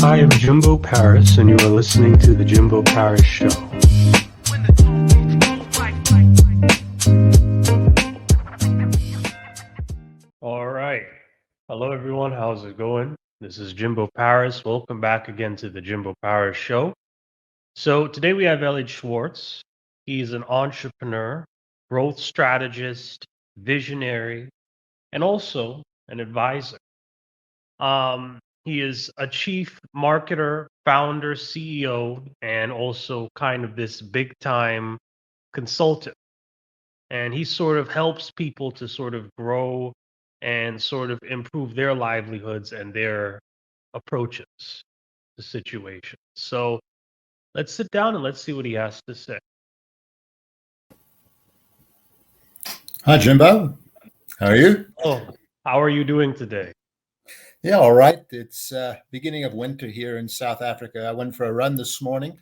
I am Jimbo Paris, and you are listening to The Jimbo Paris Show. All right. Hello, everyone. How's it going? This is Jimbo Paris. Welcome back again to The Jimbo Paris Show. So today we have Elliot Schwartz. He's an entrepreneur, growth strategist, visionary, and also an advisor. He is a chief marketer, founder, CEO, and also kind of this big time consultant. And he sort of helps people to sort of grow and sort of improve their livelihoods and their approaches to situations. So let's sit down and let's see what he has to say. Hi, Jimbo. How are you? Oh, how are you doing today? Yeah, all right. It's beginning of winter here in South Africa. I went for a run this morning.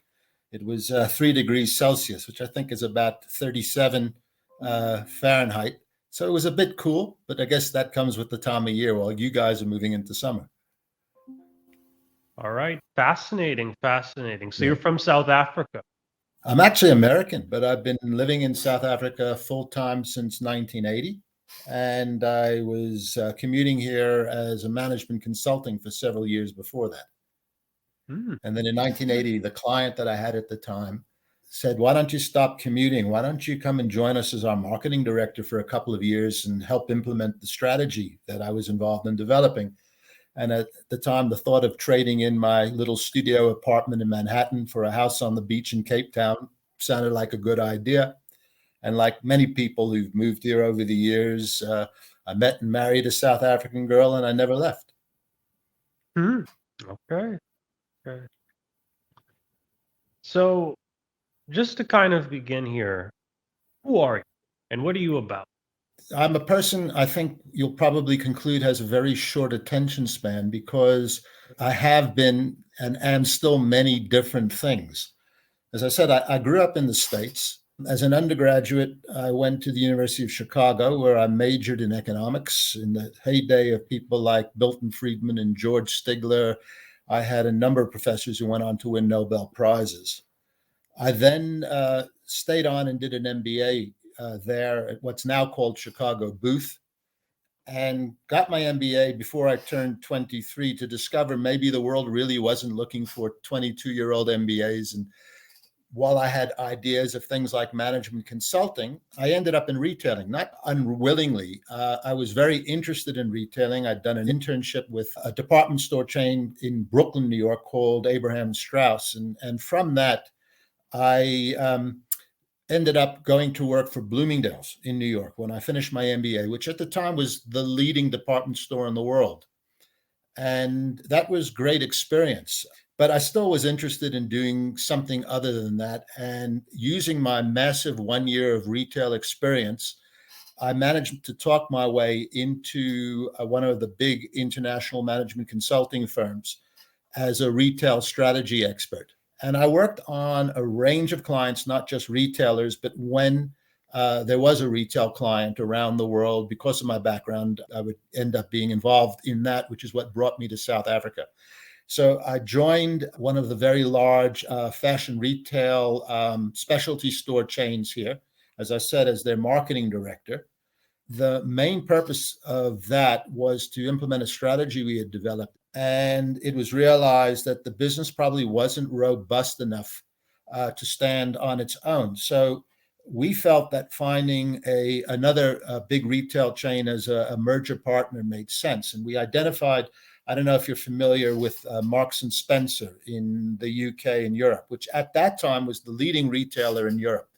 It was 3 degrees Celsius, which I think is about 37 Fahrenheit. So it was a bit cool, but I guess that comes with the time of year while you guys are moving into summer. All right. Fascinating. So Yeah. you're from South Africa. I'm actually American, but I've been living in South Africa full time since 1980. And I was commuting here as a management consulting for several years before that. And then in 1980, the client that I had at the time said, "Why don't you stop commuting? Why don't you come and join us as our marketing director for a couple of years and help implement the strategy that I was involved in developing?" And at the time, the thought of trading in my little studio apartment in Manhattan for a house on the beach in Cape Town sounded like a good idea. And like many people who've moved here over the years, I met and married a South African girl, and I never left. Okay. So just to kind of begin here, who are you and what are you about? I'm a person I think you'll probably conclude has a very short attention span because I have been and am still many different things. As I said, I grew up in the States. As an undergraduate, I went to the University of Chicago, where I majored in economics. In the heyday of people like Milton Friedman and George Stigler, I had a number of professors who went on to win Nobel Prizes. I then stayed on and did an MBA there at what's now called Chicago Booth, and got my MBA before I turned 23 to discover maybe the world really wasn't looking for 22-year-old MBAs. And while I had ideas of things like management consulting, I ended up in retailing, not unwillingly. I was very interested in retailing. I'd done an internship with a department store chain in Brooklyn, New York called Abraham Strauss. And from that, I ended up going to work for Bloomingdale's in New York when I finished my MBA, which at the time was the leading department store in the world. And that was great experience. But I still was interested in doing something other than that. And using my massive 1 year of retail experience, I managed to talk my way into one of the big international management consulting firms as a retail strategy expert. And I worked on a range of clients, not just retailers, but when there was a retail client around the world, because of my background, I would end up being involved in that, which is what brought me to South Africa. So I joined one of the very large fashion retail specialty store chains here, as I said, as their marketing director. The main purpose of that was to implement a strategy we had developed. And it was realized that the business probably wasn't robust enough to stand on its own. So we felt that finding another big retail chain as a merger partner made sense. And we identified, I don't know if you're familiar with Marks and Spencer in the UK and Europe, which at that time was the leading retailer in Europe.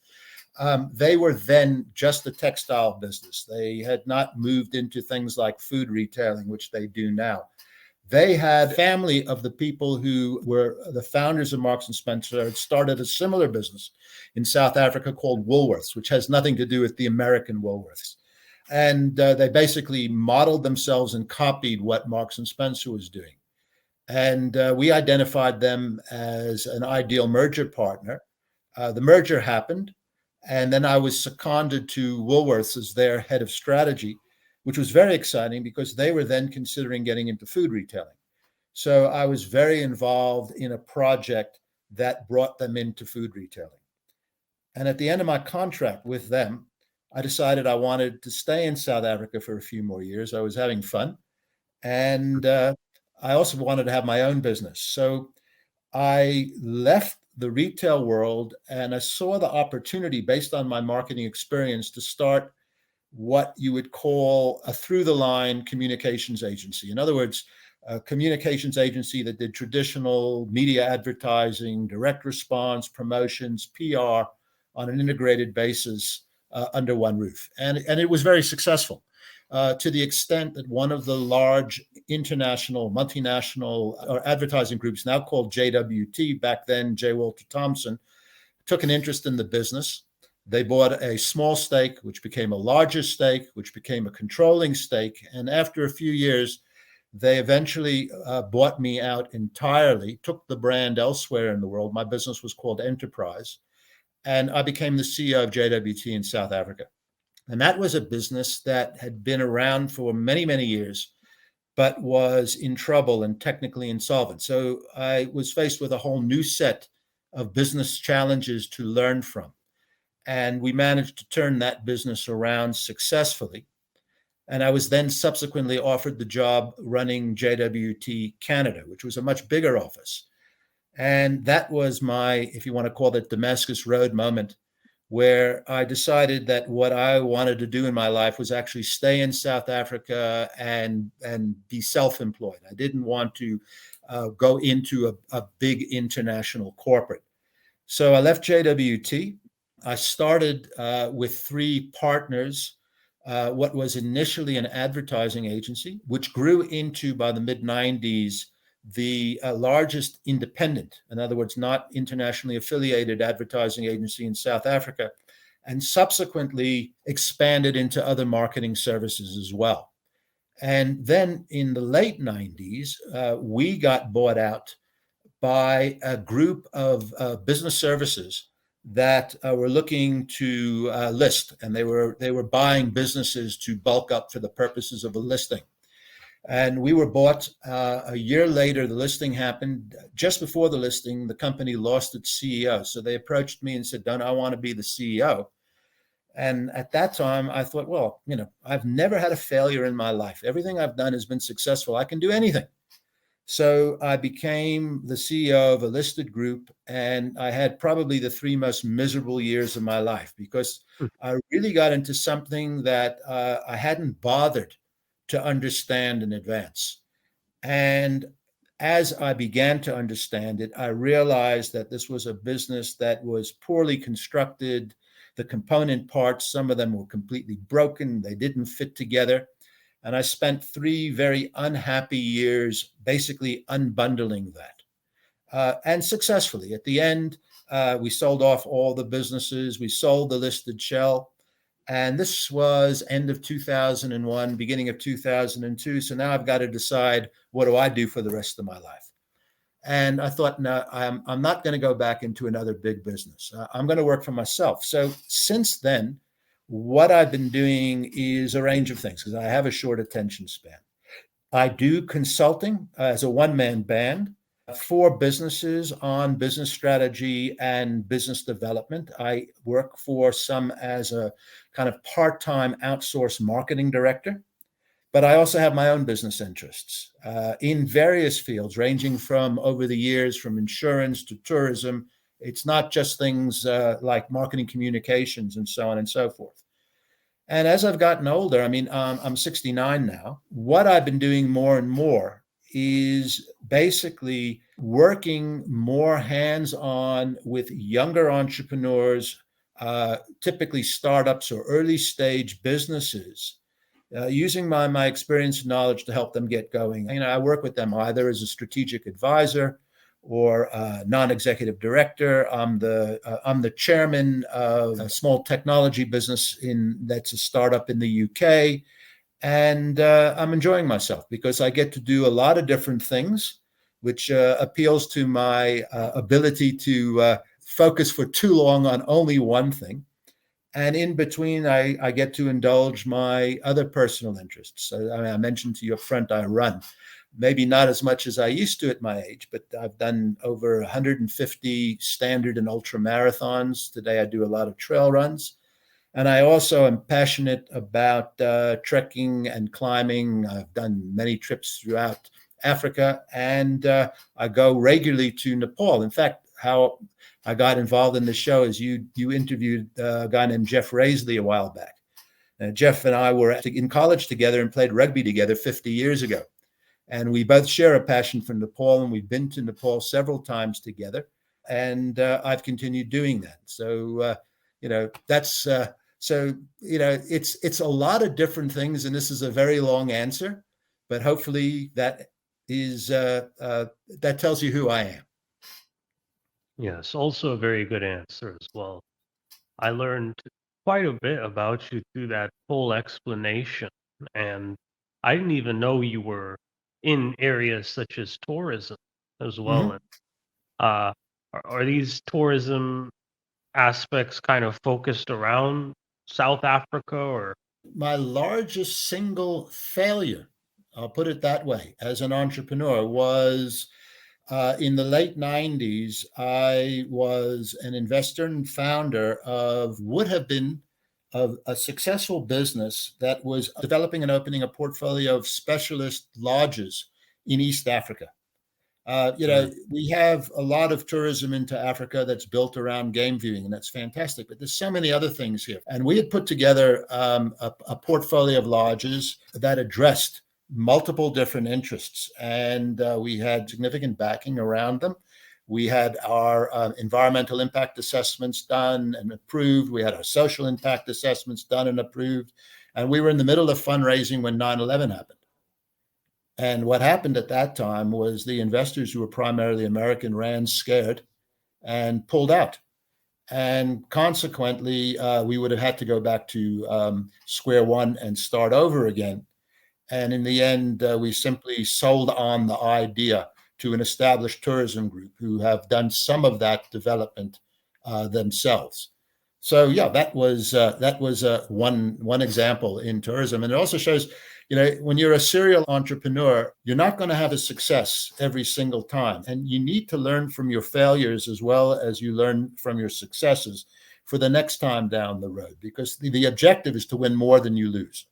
They were then just a textile business. They had not moved into things like food retailing, which they do now. They had family of the people who were the founders of Marks and Spencer had started a similar business in South Africa called Woolworths, which has nothing to do with the American Woolworths. And they basically modeled themselves and copied what Marks and Spencer was doing. And we identified them as an ideal merger partner. The merger happened. And then I was seconded to Woolworths as their head of strategy, which was very exciting because they were then considering getting into food retailing. So I was very involved in a project that brought them into food retailing. And at the end of my contract with them, I decided I wanted to stay in South Africa for a few more years. I was having fun. And I also wanted to have my own business. So I left the retail world and I saw the opportunity based on my marketing experience to start what you would call a through the line communications agency. In other words, a communications agency that did traditional media advertising, direct response, promotions, PR on an integrated basis under one roof. And it was very successful. To the extent that one of the large international, multinational or advertising groups, now called JWT, back then J. Walter Thompson, took an interest in the business. They bought a small stake, which became a larger stake, which became a controlling stake. And after a few years, they eventually bought me out entirely, took the brand elsewhere in the world. My business was called Enterprise. And I became the CEO of JWT in South Africa. And that was a business that had been around for many, many years, but was in trouble and technically insolvent. So I was faced with a whole new set of business challenges to learn from. And we managed to turn that business around successfully. And I was then subsequently offered the job running JWT Canada, which was a much bigger office. And that was my, if you want to call it, Damascus Road moment, where I decided that what I wanted to do in my life was actually stay in South Africa and be self-employed. I didn't want to go into a big international corporate. So I left JWT. I started with three partners, what was initially an advertising agency, which grew into, by the mid-90s, the largest independent, in other words, not internationally affiliated advertising agency in South Africa, and subsequently expanded into other marketing services as well. And then in the late 90s, we got bought out by a group of business services that were looking to list, and they were buying businesses to bulk up for the purposes of a listing. And we were bought a year later. The listing happened. Just before the listing, the company lost its CEO. So they approached me and said, "Don't I want to be the CEO?" And at that time, I thought, well, I've never had a failure in my life. Everything I've done has been successful. I can do anything. So I became the CEO of a listed group, and I had probably the three most miserable years of my life because I really got into something that I hadn't bothered to understand in advance. And as I began to understand it, I realized that this was a business that was poorly constructed. The component parts, some of them were completely broken. They didn't fit together. And I spent 3 very unhappy years basically unbundling that, and successfully. At the end, we sold off all the businesses. We sold the listed shell. And this was end of 2001, beginning of 2002. So now I've got to decide, what do I do for the rest of my life? And I thought, no, I'm not going to go back into another big business. I'm going to work for myself. So since then, what I've been doing is a range of things because I have a short attention span. I do consulting as a one-man band for businesses on business strategy and business development. I work for some as a kind of part-time outsourced marketing director, but I also have my own business interests in various fields, ranging from over the years from insurance to tourism. It's not just things like marketing communications and so on and so forth. And as I've gotten older, I'm 69 now. What I've been doing more and more is basically working more hands-on with younger entrepreneurs, typically startups or early stage businesses, using my experience and knowledge to help them get going. I work with them either as a strategic advisor or a non-executive director. I'm the chairman of a small technology business that's a startup in the UK. And I'm enjoying myself because I get to do a lot of different things, which appeals to my ability to focus for too long on only one thing. And in between, I get to indulge my other personal interests. I mentioned to you up front, I run. maybe not as much as I used to at my age, but I've done over 150 standard and ultra marathons. Today I do a lot of trail runs. And I also am passionate about trekking and climbing. I've done many trips throughout Africa, and I go regularly to Nepal. In fact, how I got involved in the show is you interviewed a guy named Jeff Raisley a while back. Jeff and I were in college together and played rugby together 50 years ago. And we both share a passion for Nepal, and we've been to Nepal several times together. And I've continued doing that. So, that's it's a lot of different things. And this is a very long answer, but hopefully that tells you who I am. Yes, also a very good answer as well. I learned quite a bit about you through that full explanation, and I didn't even know you were in areas such as tourism as well. Mm-hmm. And are these tourism aspects kind of focused around South Africa, or? My largest single failure, I'll put it that way, as an entrepreneur was in the late 90s. I was an investor and founder of would have been of a successful business that was developing and opening a portfolio of specialist lodges in East Africa. We have a lot of tourism into Africa that's built around game viewing, and that's fantastic. But there's so many other things here. And we had put together a portfolio of lodges that addressed multiple different interests, and we had significant backing around them. We had our environmental impact assessments done and approved. We had our social impact assessments done and approved. And we were in the middle of fundraising when 9/11 happened. And what happened at that time was the investors, who were primarily American, ran scared and pulled out. And consequently, we would have had to go back to square one and start over again. And in the end, we simply sold on the idea to an established tourism group who have done some of that development themselves. So yeah, that was one example in tourism, and it also shows, when you're a serial entrepreneur, you're not going to have a success every single time, and you need to learn from your failures as well as you learn from your successes for the next time down the road, because the objective is to win more than you lose.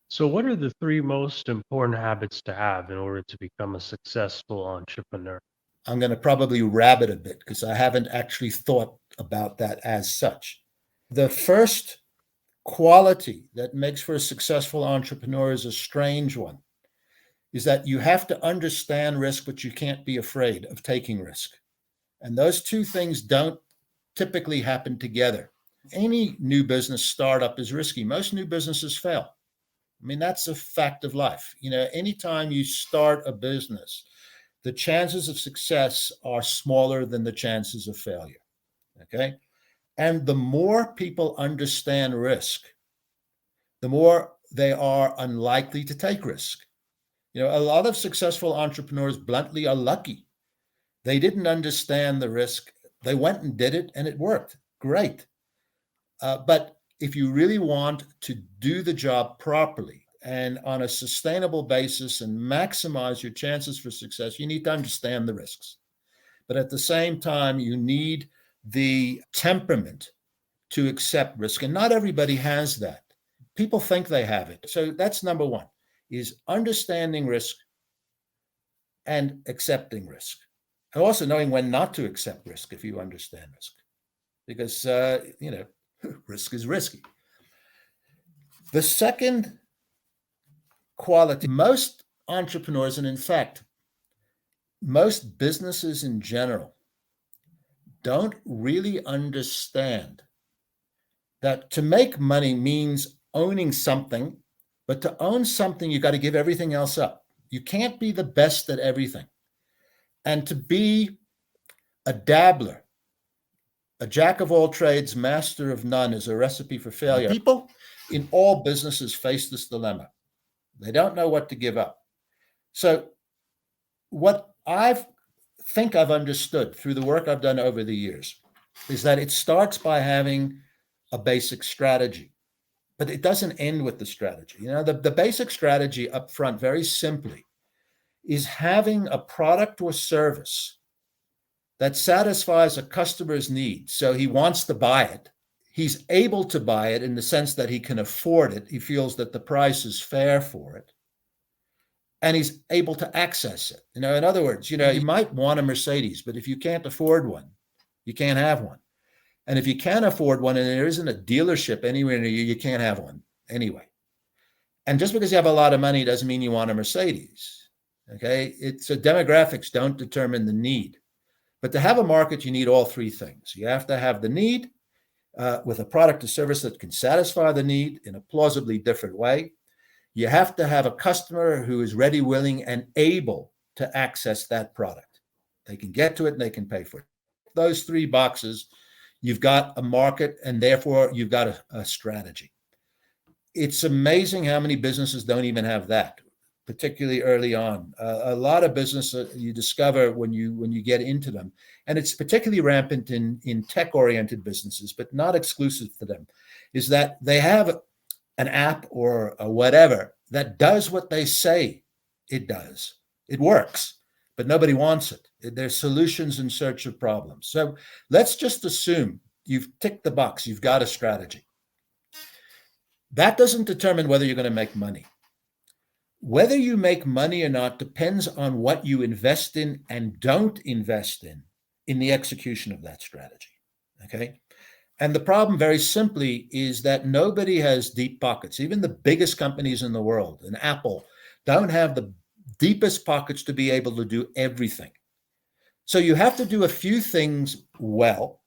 So, what are the three most important habits to have in order to become a successful entrepreneur? I'm going to probably rabbit a bit because I haven't actually thought about that as such. The first quality that makes for a successful entrepreneur is a strange one, is that you have to understand risk, but you can't be afraid of taking risk. And those two things don't typically happen together. Any new business startup is risky. Most new businesses fail. I mean, that's a fact of life. Anytime you start a business, the chances of success are smaller than the chances of failure. Okay. And the more people understand risk, the more they are unlikely to take risk. A lot of successful entrepreneurs bluntly are lucky. They didn't understand the risk. They went and did it and it worked. Great. But if you really want to do the job properly and on a sustainable basis and maximize your chances for success, you need to understand the risks. But at the same time, you need the temperament to accept risk. And not everybody has that. People think they have it. So that's number one, is understanding risk and accepting risk. And also knowing when not to accept risk if you understand risk. Because, risk is risky. The second quality, most entrepreneurs, and in fact, most businesses in general, don't really understand that to make money means owning something, but to own something, you got to give everything else up. You can't be the best at everything. And to be a dabbler, a jack of all trades, master of none, is a recipe for failure. People in all businesses face this dilemma. They don't know what to give up. So what I think I've understood through the work I've done over the years is that it starts by having a basic strategy. but it doesn't end with the strategy. The basic strategy up front, very simply, is having a product or service that satisfies a customer's needs. So he wants to buy it. He's able to buy it in the sense that he can afford it. He feels that the price is fair for it. And he's able to access it. In other words, you might want a Mercedes, but if you can't afford one, you can't have one. And if you can't afford one and there isn't a dealership anywhere near you, you can't have one anyway. And just because you have a lot of money doesn't mean you want a Mercedes. Okay. So demographics don't determine the need. But to have a market, you need all three things. You have to have the need with a product or service that can satisfy the need in a plausibly different way. You have to have a customer who is ready, willing, and able to access that product. They can get to it and they can pay for it. Those three boxes, you've got a market, and therefore you've got a strategy. It's amazing how many businesses don't even have that, particularly early on. A lot of business you discover when you get into them, and it's particularly rampant in tech-oriented businesses, but not exclusive to them, is that they have an app or a whatever that does what they say it does. It works, but nobody wants it. There's solutions in search of problems. So let's just assume you've ticked the box, you've got a strategy. That doesn't determine whether you're going to make money. Whether you make money or not depends on what you invest in and don't invest in the execution of that strategy. Okay? And the problem, very simply, is that nobody has deep pockets. Even the biggest companies in the world, and Apple, don't have the deepest pockets to be able to do everything. So you have to do a few things well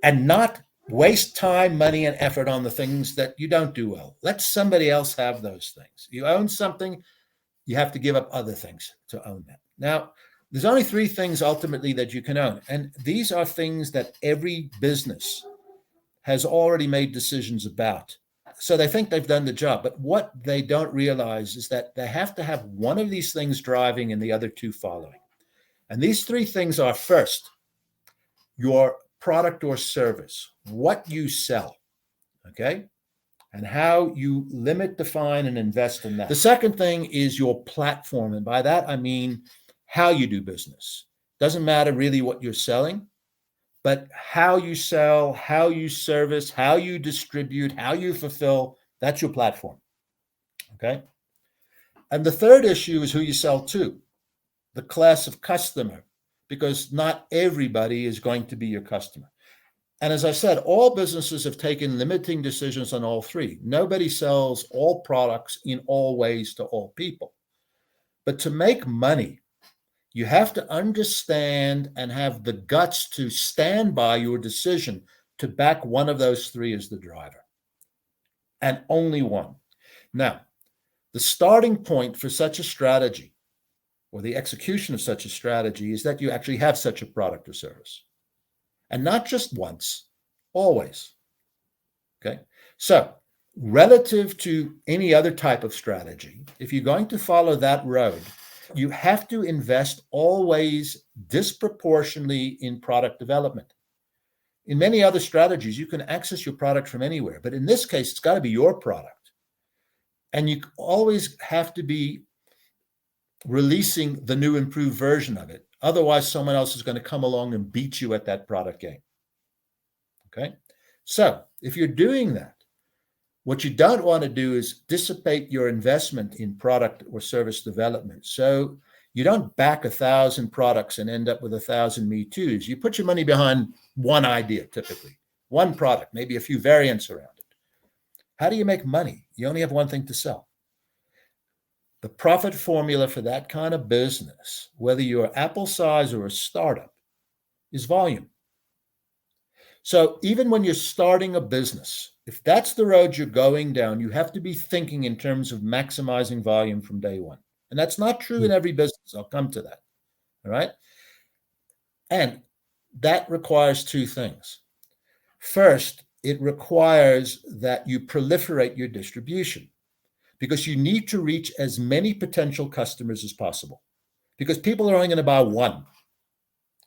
and not waste time, money, and effort on the things that you don't do well. Let somebody else have those things. You own something, you have to give up other things to own that. Now, there's only three things ultimately that you can own. And these are things that every business has already made decisions about. So they think they've done the job. But what they don't realize is that they have to have one of these things driving and the other two following. And these three things are, first, your product or service, what you sell, okay? And how you limit, define, and invest in that. The second thing is your platform. And by that, I mean how you do business. Doesn't matter really what you're selling, but how you sell, how you service, how you distribute, how you fulfill, that's your platform, okay? And the third issue is who you sell to, the class of customer, because not everybody is going to be your customer. And as I said, all businesses have taken limiting decisions on all three. Nobody sells all products in all ways to all people. But to make money, you have to understand and have the guts to stand by your decision to back one of those three as the driver, and only one. Now, the starting point for such a strategy, or the execution of such a strategy, is that you actually have such a product or service. And not just once, always. Okay? So, relative to any other type of strategy, if you're going to follow that road, you have to invest always disproportionately in product development. In many other strategies, you can access your product from anywhere. But in this case, it's got to be your product. And you always have to be releasing the new improved version of it. Otherwise, someone else is going to come along and beat you at that product game. Okay? So if you're doing that, what you don't want to do is dissipate your investment in product or service development. So you don't back 1,000 products and end up with 1,000 Me Too's. You put your money behind one idea, typically, one product, maybe a few variants around it. How do you make money? You only have one thing to sell. The profit formula for that kind of business, whether you're Apple size or a startup, is volume. So even when you're starting a business, if that's the road you're going down, you have to be thinking in terms of maximizing volume from day one. And that's not true in every business. I'll come to that. All right. And that requires two things. First, it requires that you proliferate your distribution, because you need to reach as many potential customers as possible, because people are only going to buy one.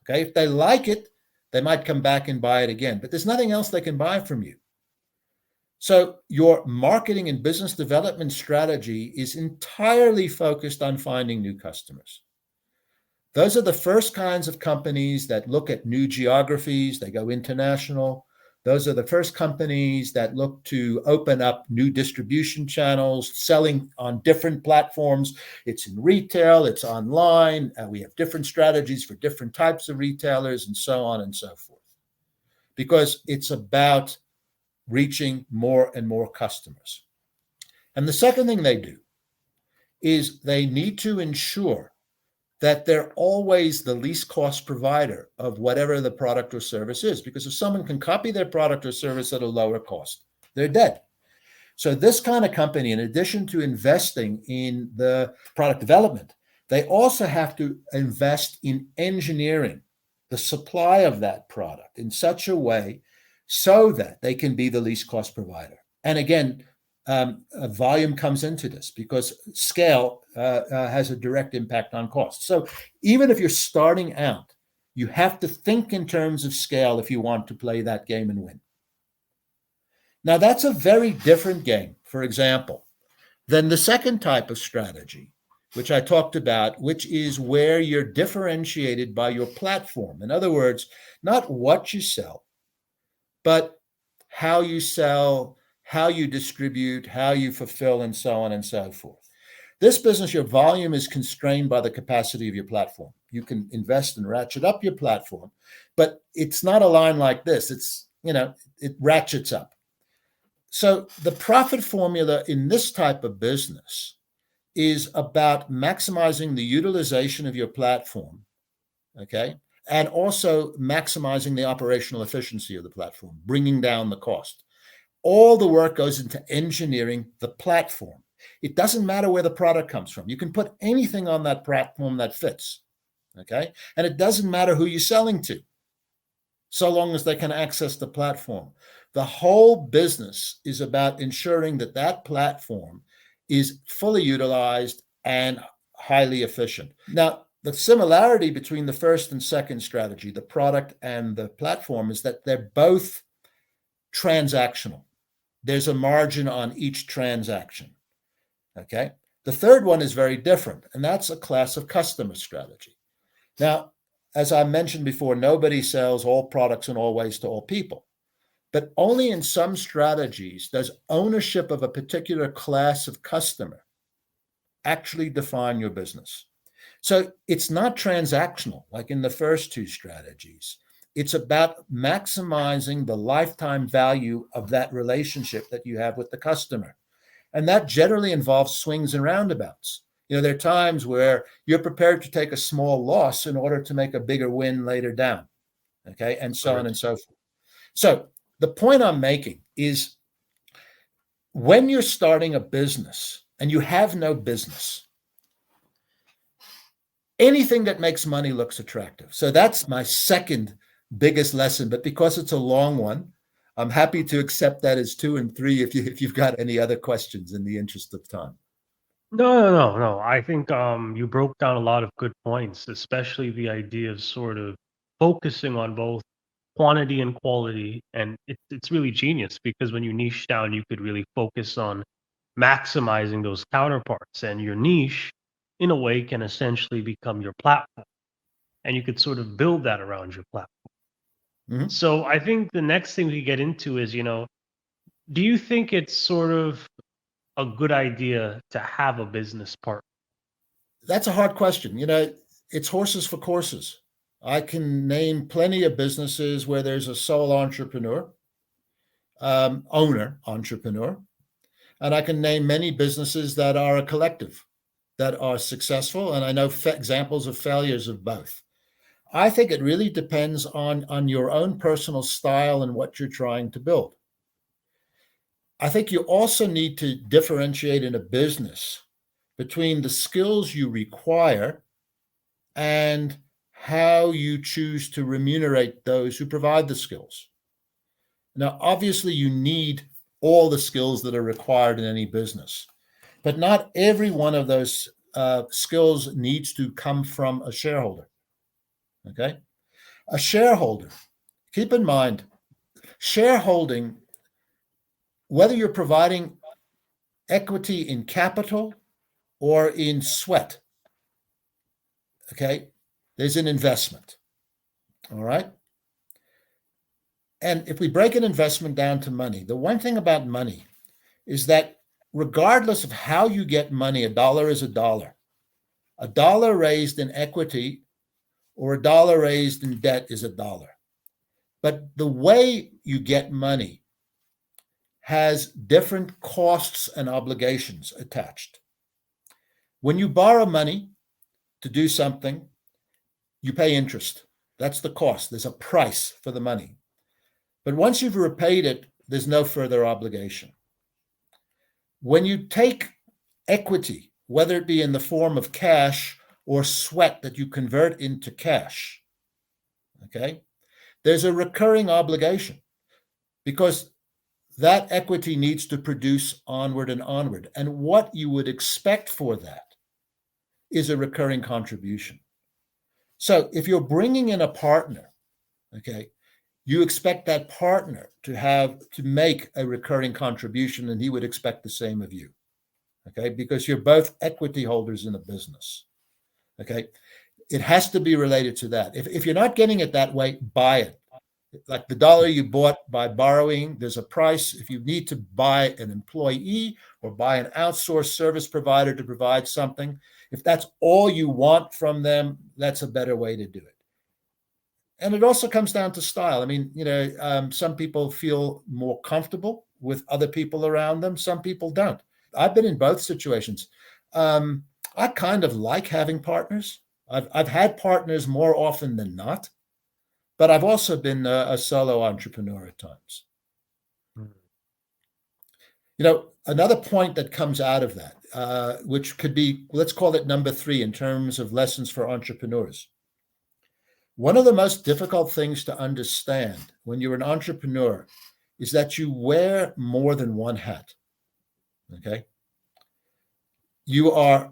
Okay. If they like it, they might come back and buy it again, but there's nothing else they can buy from you. So your marketing and business development strategy is entirely focused on finding new customers. Those are the first kinds of companies that look at new geographies, they go international. Those are the first companies that look to open up new distribution channels, selling on different platforms. It's in retail, it's online. We have different strategies for different types of retailers, and so on and so forth. Because it's about reaching more and more customers. And the second thing they do is they need to ensure that they're always the least cost provider of whatever the product or service is. Because if someone can copy their product or service at a lower cost, they're dead. So this kind of company, in addition to investing in the product development, they also have to invest in engineering the supply of that product in such a way so that they can be the least cost provider. And again, volume comes into this because scale has a direct impact on cost. So even if you're starting out, you have to think in terms of scale if you want to play that game and win. Now, that's a very different game, for example, than the second type of strategy, which I talked about, which is where you're differentiated by your platform. In other words, not what you sell, but how you sell, how you distribute, how you fulfill, and so on and so forth. This business, your volume is constrained by the capacity of your platform. You can invest and ratchet up your platform, but it's not a line like this. It ratchets up. So the profit formula in this type of business is about maximizing the utilization of your platform, okay? And also maximizing the operational efficiency of the platform, bringing down the cost. All the work goes into engineering the platform. It doesn't matter where the product comes from. You can put anything on that platform that fits, okay? And it doesn't matter who you're selling to, so long as they can access the platform. The whole business is about ensuring that that platform is fully utilized and highly efficient. Now, the similarity between the first and second strategy, the product and the platform, is that they're both transactional. There's a margin on each transaction, okay? The third one is very different, and that's a class of customer strategy. Now, as I mentioned before, nobody sells all products in all ways to all people, but only in some strategies does ownership of a particular class of customer actually define your business. So it's not transactional like in the first two strategies. It's about maximizing the lifetime value of that relationship that you have with the customer. And that generally involves swings and roundabouts. There are times where you're prepared to take a small loss in order to make a bigger win later down, okay, and so on and so forth. So the point I'm making is when you're starting a business and you have no business, anything that makes money looks attractive. So that's my second biggest lesson. But because it's a long one, I'm happy to accept that as 2 and 3 if you've got any other questions in the interest of time. No. I think you broke down a lot of good points, especially the idea of sort of focusing on both quantity and quality. And it's really genius because when you niche down, you could really focus on maximizing those counterparts. And your niche, in a way, can essentially become your platform. And you could sort of build that around your platform. Mm-hmm. So I think the next thing we get into is, do you think it's sort of a good idea to have a business partner? That's a hard question. It's horses for courses. I can name plenty of businesses where there's a sole entrepreneur, owner entrepreneur, and I can name many businesses that are a collective, that are successful, and I know examples of failures of both. I think it really depends on your own personal style and what you're trying to build. I think you also need to differentiate in a business between the skills you require and how you choose to remunerate those who provide the skills. Now, obviously, you need all the skills that are required in any business, but not every one of those skills needs to come from a shareholder. Okay? A shareholder, keep in mind, shareholding whether you're providing equity in capital or in sweat, okay, there's an investment. All right. And if we break an investment down to money, the one thing about money is that regardless of how you get money, a dollar is a dollar. A dollar raised in equity or a dollar raised in debt is a dollar. But the way you get money has different costs and obligations attached. When you borrow money to do something, you pay interest. That's the cost. There's a price for the money. But once you've repaid it, there's no further obligation. When you take equity, whether it be in the form of cash or sweat that you convert into cash, okay, there's a recurring obligation because that equity needs to produce onward and onward. And what you would expect for that is a recurring contribution. So if you're bringing in a partner, okay, you expect that partner to make a recurring contribution, and he would expect the same of you, okay, because you're both equity holders in a business, okay. It has to be related to that. If you're not getting it that way, buy it. Like the dollar you bought by borrowing, there's a price. If you need to buy an employee or buy an outsourced service provider to provide something, if that's all you want from them, that's a better way to do it. And it also comes down to style. I mean, some people feel more comfortable with other people around them. Some people don't. I've been in both situations. I kind of like having partners. I've had partners more often than not, but I've also been a solo entrepreneur at times. Another point that comes out of that, which could be, let's call it number 3 in terms of lessons for entrepreneurs. One of the most difficult things to understand when you're an entrepreneur is that you wear more than one hat, okay? You are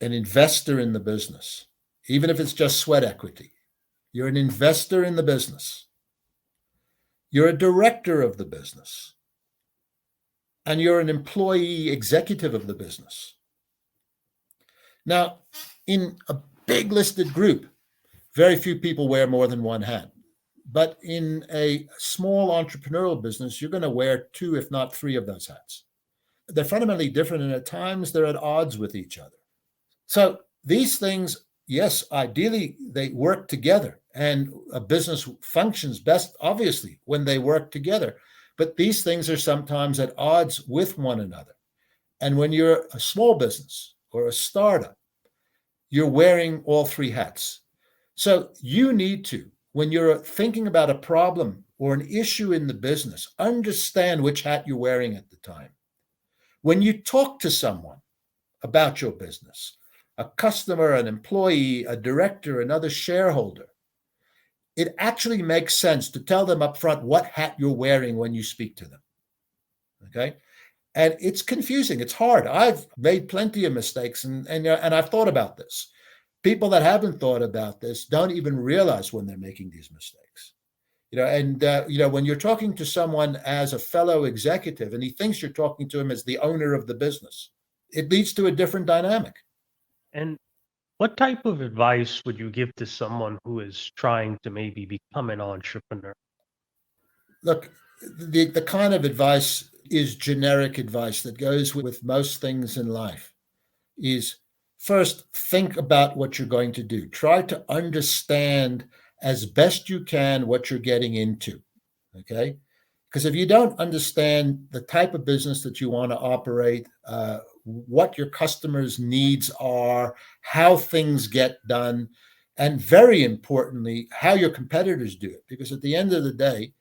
an investor in the business, even if it's just sweat equity. You're an investor in the business. You're a director of the business. And you're an employee executive of the business. Now, in a big listed group, very few people wear more than one hat. But in a small entrepreneurial business, you're going to wear 2, if not 3 of those hats. They're fundamentally different, and at times they're at odds with each other. So these things, yes, ideally they work together, and a business functions best, obviously, when they work together. But these things are sometimes at odds with one another. And when you're a small business or a startup, you're wearing all 3 hats. So you need to, when you're thinking about a problem or an issue in the business, understand which hat you're wearing at the time. When you talk to someone about your business, a customer, an employee, a director, another shareholder, it actually makes sense to tell them up front what hat you're wearing when you speak to them, okay? And it's confusing. It's hard. I've made plenty of mistakes, and I've thought about this. People that haven't thought about this don't even realize when they're making these mistakes. When you're talking to someone as a fellow executive and he thinks you're talking to him as the owner of the business, it leads to a different dynamic. And what type of advice would you give to someone who is trying to maybe become an entrepreneur? Look, the kind of advice is generic advice that goes with most things in life is, first, think about what you're going to do. Try to understand as best you can what you're getting into, okay? Because if you don't understand the type of business that you want to operate, what your customers' needs are, how things get done, and very importantly, how your competitors do it. Because at the end of the day,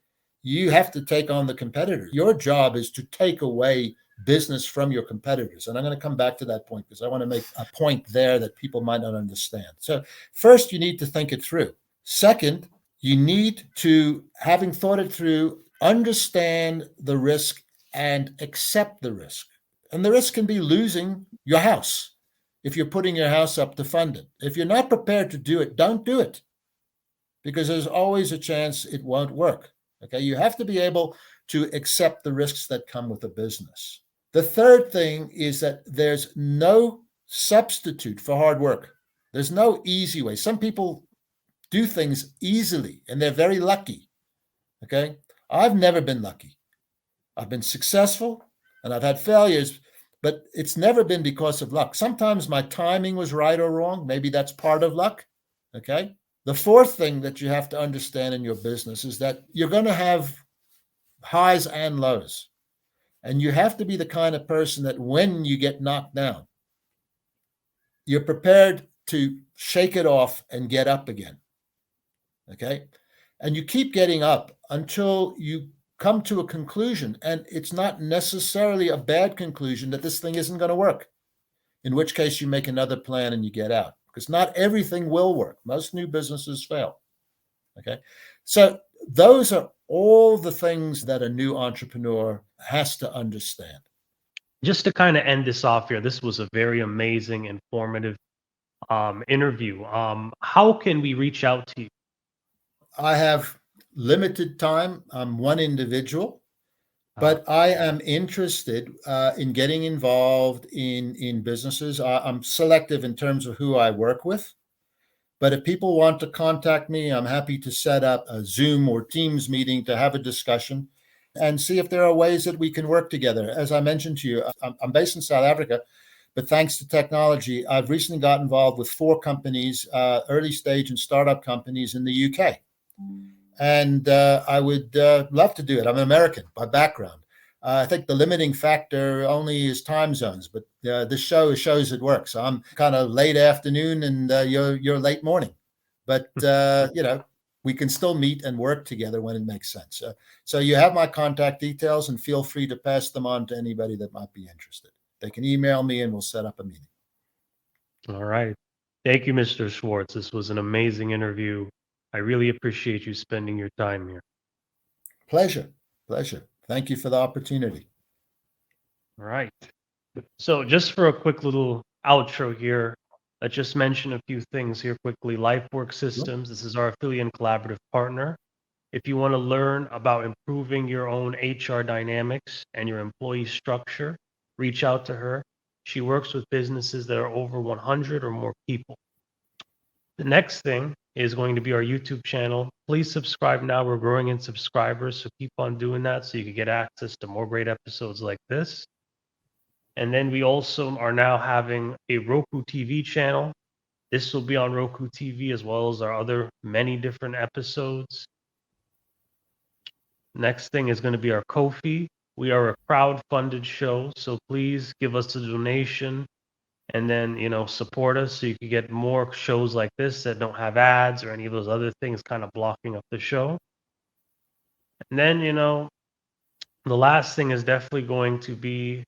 you have to take on the competitors. Your job is to take away business from your competitors. And I'm going to come back to that point because I want to make a point there that people might not understand. So first, you need to think it through. Second, you need to, having thought it through, understand the risk and accept the risk. And the risk can be losing your house if you're putting your house up to fund it. If you're not prepared to do it, don't do it, because there's always a chance it won't work. Okay, you have to be able to accept the risks that come with a business. The third thing is that there's no substitute for hard work. There's no easy way. Some people do things easily and they're very lucky. Okay. I've never been lucky. I've been successful and I've had failures, but it's never been because of luck. Sometimes my timing was right or wrong. Maybe that's part of luck. Okay. The fourth thing that you have to understand in your business is that you're going to have highs and lows. And you have to be the kind of person that when you get knocked down, you're prepared to shake it off and get up again. Okay. And you keep getting up until you come to a conclusion. And it's not necessarily a bad conclusion that this thing isn't going to work, in which case you make another plan and you get out, because not everything will work. Most new businesses fail. Okay. So those are all the things that a new entrepreneur has to understand. Just to kind of end this off here, this was a very amazing, informative interview. How can we reach out to you? I have limited time. I'm one individual, but I am interested in getting involved in businesses. I'm selective in terms of who I work with. But if people want to contact me, I'm happy to set up a Zoom or Teams meeting to have a discussion and see if there are ways that we can work together. As I mentioned to you, I'm based in South Africa, but thanks to technology, I've recently got involved with 4 companies, early stage and startup companies in the UK. And I would love to do it. I'm an American by background. I think the limiting factor only is time zones, but this show shows it works. So I'm kind of late afternoon and you're late morning, but we can still meet and work together when it makes sense. So you have my contact details and feel free to pass them on to anybody that might be interested. They can email me and we'll set up a meeting. All right. Thank you, Mr. Schwartz. This was an amazing interview. I really appreciate you spending your time here. Pleasure. Thank you for the opportunity. All right. So just for a quick little outro here, let's just mention a few things here quickly. LifeWork Systems, this is our affiliate and collaborative partner. If you want to learn about improving your own HR dynamics and your employee structure, reach out to her. She works with businesses that are over 100 or more people. The next thing is going to be our YouTube channel. Please subscribe now. We're growing in subscribers, so keep on doing that so you can get access to more great episodes like this. And then we also are now having a Roku TV channel. This will be on Roku TV as well as our other many different episodes. Next thing is going to be our Ko-fi. We are a crowd-funded show, so please give us a donation and then, support us so you can get more shows like this that don't have ads or any of those other things kind of blocking up the show. And then, the last thing is definitely going to be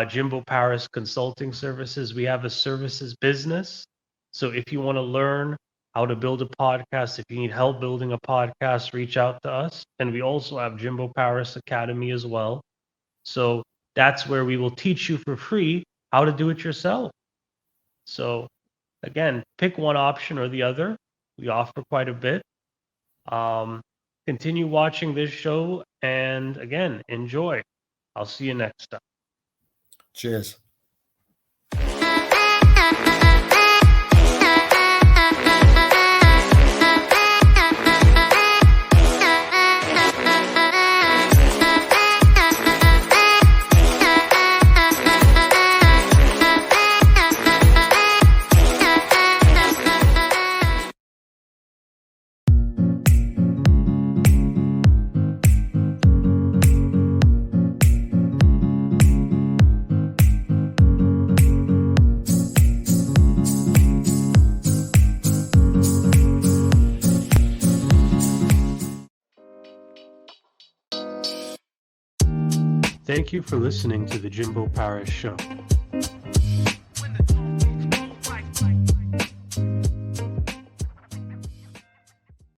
Jimbo Paris Consulting Services. We have a services business. So if you want to learn how to build a podcast, if you need help building a podcast, reach out to us. And we also have Jimbo Paris Academy as well. So that's where we will teach you for free how to do it yourself. So again, pick one option or the other. We offer quite a bit. Continue watching this show and again, enjoy. I'll see you next time. Cheers. Thank you for listening to the Jimbo Paris Show.